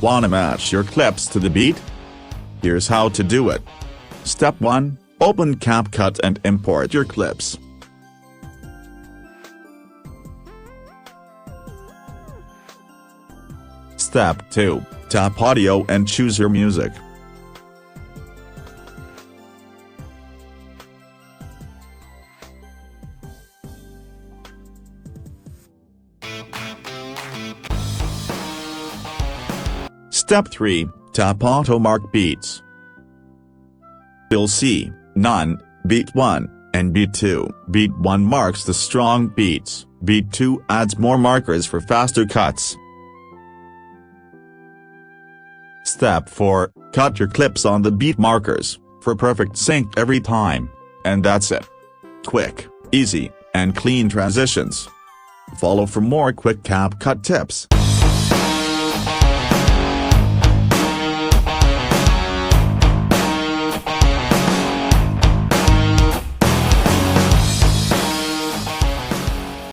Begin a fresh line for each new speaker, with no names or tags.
Wanna match your clips to the beat? Here's how to do it. Step 1, open CapCut and import your clips. Step 2, tap audio and choose your music. Step 3, tap Watermark beats. You'll see, None, Beat 1, and Beat 2. Beat 1 marks the strong beats, Beat 2 adds more markers for faster cuts. Step 4, cut your clips on the beat markers, for perfect sync every time. And that's it. Quick, easy, and clean transitions. Follow for more quick CapCut tips.